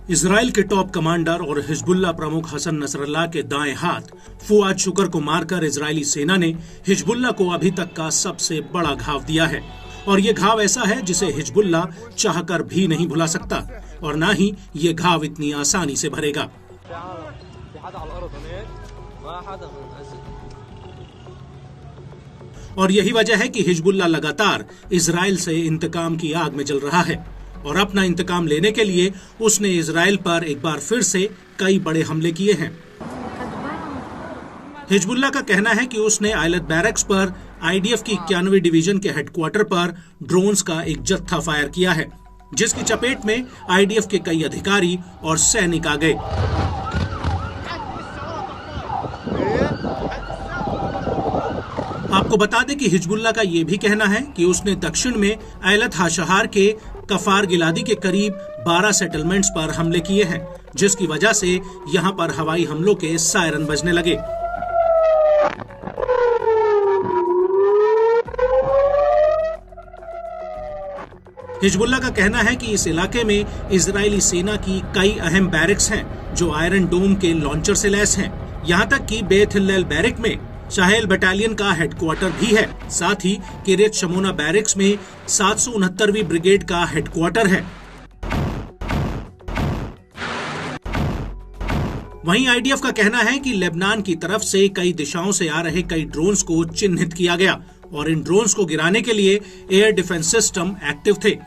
Israel के top commander और Hezbollah प्रमुख हसन नसरल्लाह के दाएं हाथ फुआद शुकर को मारकर इजरायली सेना ने हिजबुल्लाह को अभी तक का सबसे बड़ा घाव दिया है। और ये घाव ऐसा है जिसे हिजबुल्लाह चाहकर भी नहीं भुला सकता और ना ही ये घाव इतनी आसानी से भरेगा। और यही वजह है कि हिजबुल्लाह लगातार इजराइल से इंतकाम की आग में जल रहा है और अपना इंतकाम लेने के लिए उसने इजराइल पर एक बार फिर से कई बड़े हमले किए हैं। हिजबुल्लाह का कहना है कि उसने आयलत बैरक्स पर आईडीएफ की 91वीं डिवीजन के हेडक्वार्टर पर ड्रोन्स का एक जत्था फायर किया है, जिसकी चपेट में आईडीएफ के कई अधिकारी और सैनिक आ गए। आपको बता दें कि हिजबुल्लाह का यह भी कहना है कि उसने दक्षिण में आयलत हाशहार के कफार गिलादी के करीब 12 सेटलमेंट्स पर हमले किए हैं, जिसकी वजह से यहां पर हवाई हमलों के सायरन बजने लगे। हिजबुल्लाह का कहना है कि इस इलाके में इजरायली सेना की कई अहम बैरक्स हैं जो आयरन डोम के लॉन्चर से लैस हैं। यहां तक कि बेथ हिल्लेल बैरक में शाहेल बटालियन का हेडक्वार्टर भी है। साथ ही किरियत शमोना बैरक्स में 769वीं ब्रिगेड का हेडक्वार्टर है। वहीं आईडीएफ का कहना है कि लेबनान की तरफ से कई दिशाओं से आ रहे कई ड्रोन्स को चिन्हित किया गया और इन ड्रोन्स को गिराने के लिए एयर डिफेंस सिस्टम एक्टिव थे।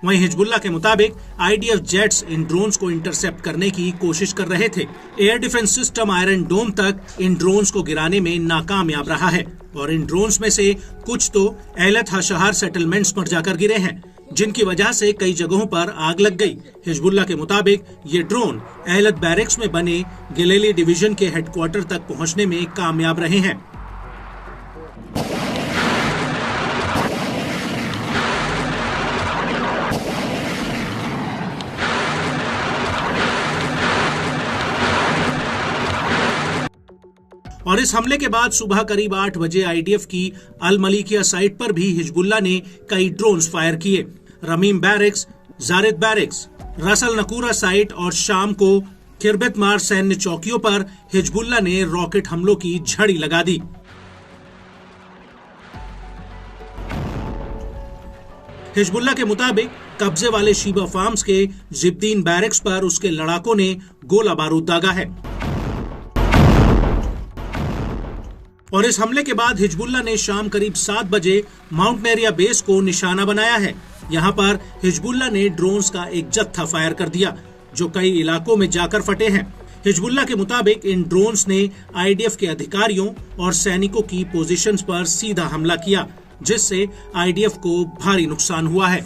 वहीं हिजबुल्लाह के मुताबिक आईडीएफ जेट्स इन ड्रोन्स को इंटरसेप्ट करने की कोशिश कर रहे थे। एयर डिफेंस सिस्टम आयरन डोम तक इन ड्रोन्स को गिराने में नाकामयाब रहा है और इन ड्रोन्स में से कुछ तो एलत हाशहार सेटलमेंट्स पर जाकर गिरे हैं, जिनकी वजह से कई जगहों पर आग लग गई। हिजबुल्लाह के मुताबिक ये ड्रोन एलत बैरक्स में बने गिलेली डिवीजन के हेडक्वार्टर तक पहुंचने में कामयाब रहे हैं। और इस हमले के बाद सुबह करीब 8 बजे आईडीएफ की अल मलिकिया साइट पर भी हिजबुल्लाह ने कई ड्रोन्स फायर किए। रमीम बैरक्स, जारिद बैरक्स, रसल नकूरा साइट और शाम को किरबत मार सैन्य चौकियों पर हिजबुल्लाह ने रॉकेट हमलों की झड़ी लगा दी। हिजबुल्लाह के मुताबिक कब्जे वाले शीबा फार्म्स के जिब्दीन बैरक्स पर उसके लड़ाकों ने गोला बारूद दागा है। और इस हमले के बाद हिजबुल्लाह ने शाम करीब 7 बजे माउंट नेरिया बेस को निशाना बनाया है। यहां पर हिजबुल्लाह ने ड्रोन्स का एक जत्था फायर कर दिया जो कई इलाकों में जाकर फटे हैं। हिजबुल्लाह के मुताबिक इन ड्रोन्स ने आईडीएफ के अधिकारियों और सैनिकों की पोजीशंस पर सीधा हमला किया, जिससे आईडीएफ को भारी नुकसान हुआ है।